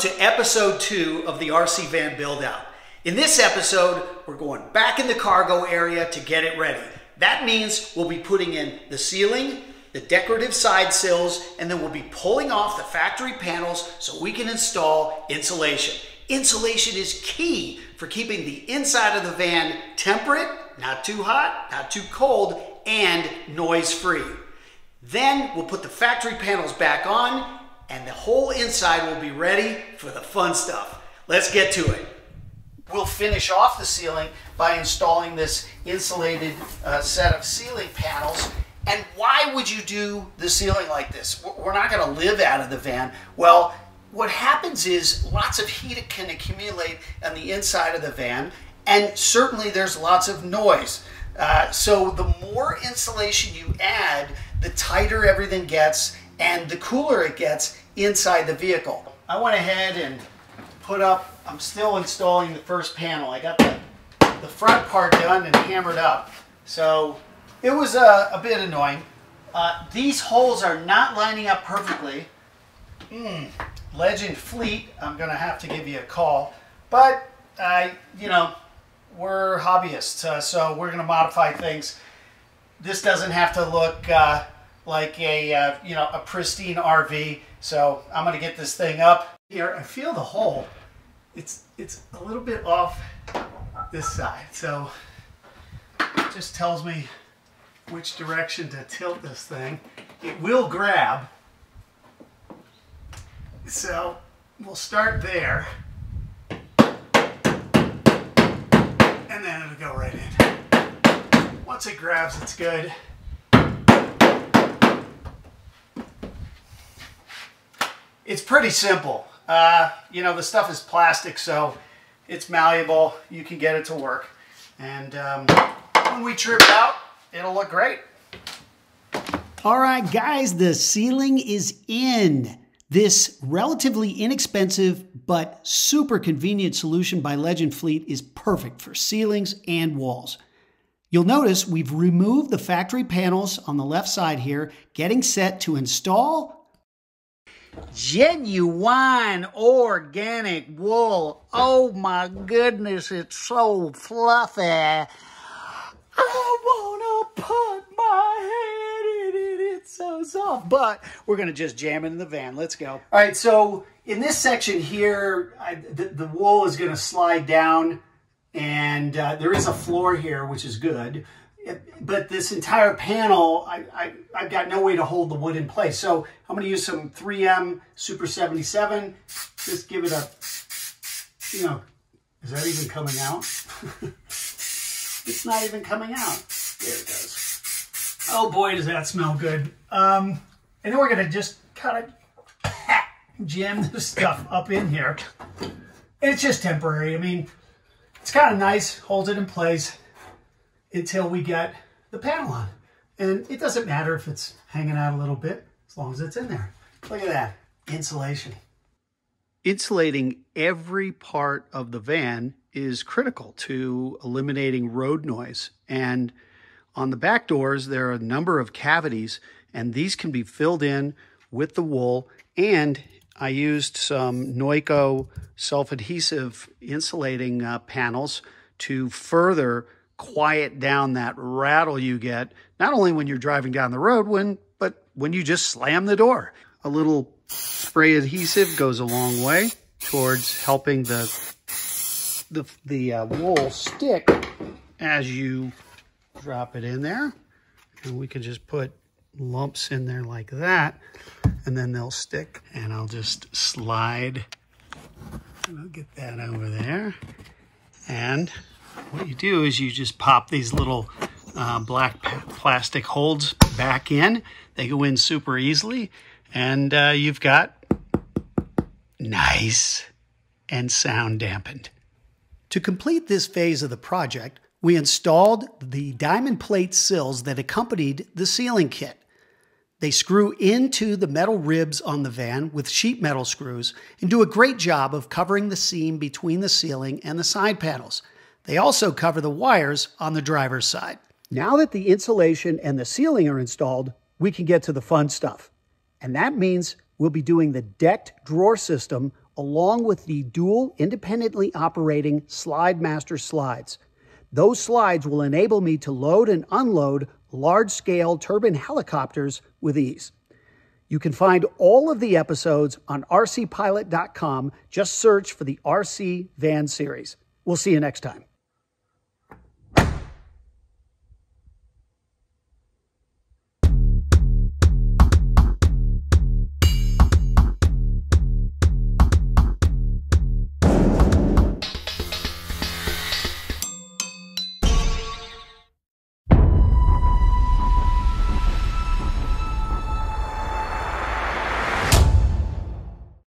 to episode 2 of the RC van build out. In this episode, we're going back in the cargo area to get it ready. That means we'll be putting in the ceiling, the decorative side sills, and then we'll be pulling off the factory panels so we can install insulation. Insulation is key for keeping the inside of the van temperate, not too hot, not too cold, and noise-free. Then we'll put the factory panels back on and the whole inside will be ready for the fun stuff. Let's get to it. We'll finish off the ceiling by installing this insulated set of ceiling panels. And why would you do the ceiling like this? We're not going to live out of the van. Well, what happens is lots of heat can accumulate on the inside of the van, and certainly there's lots of noise. So the more insulation you add, the tighter everything gets and the cooler it gets inside the vehicle. I went ahead and put up, I'm still installing the first panel. I got the front part done and hammered up. So it was a bit annoying. These holes are not lining up perfectly. Legend Fleet, I'm gonna have to give you a call. But, you know, we're hobbyists, so we're gonna modify things. This doesn't have to look like a, you know, a pristine RV. So I'm gonna get this thing up. Here, I feel the hole. It's a little bit off this side. So it just tells me which direction to tilt this thing. It will grab. So we'll start there. And then it'll go right in. Once it grabs, it's good. It's pretty simple. You know, the stuff is plastic, so it's malleable. You can get it to work. And when we trim it out, it'll look great. All right, guys, the ceiling is in. This relatively inexpensive but super convenient solution by Legend Fleet is perfect for ceilings and walls. You'll notice we've removed the factory panels on the left side here, getting set to install genuine organic wool. Oh my goodness, it's so fluffy. I wanna put my head in it. It's so soft. But we're gonna just jam it in the van. Let's go. All right, so in this section here, the wool is gonna slide down, and there is a floor here, which is good. But this entire panel, I've got no way to hold the wood in place. So I'm going to use some 3M Super 77. Just give it a, you know, is that even coming out? It's not even coming out. There it goes. Oh boy, does that smell good. And then we're going to just kind of jam this stuff up in here. And it's just temporary. I mean, it's kind of nice, holds it in place until we get the panel on. And it doesn't matter if it's hanging out a little bit, as long as it's in there. Look at that, insulation. Insulating every part of the van is critical to eliminating road noise. And on the back doors, there are a number of cavities, and these can be filled in with the wool. And I used some Noico self-adhesive insulating panels to further quiet down that rattle you get, not only when you're driving down the road, but when you just slam the door. A little spray adhesive goes a long way towards helping the wool stick as you drop it in there. And we can just put lumps in there like that, and then they'll stick. And I'll just slide, and I'll get that over there. And what you do is you just pop these little black plastic holes back in. They go in super easily, and you've got nice and sound dampened. To complete this phase of the project, we installed the diamond plate sills that accompanied the ceiling kit. They screw into the metal ribs on the van with sheet metal screws and do a great job of covering the seam between the ceiling and the side panels. They also cover the wires on the driver's side. Now that the insulation and the ceiling are installed, we can get to the fun stuff. And that means we'll be doing the decked drawer system along with the dual independently operating Slide Master slides. Those slides will enable me to load and unload large-scale turbine helicopters with ease. You can find all of the episodes on rcpilot.com. Just search for the RC Van series. We'll see you next time.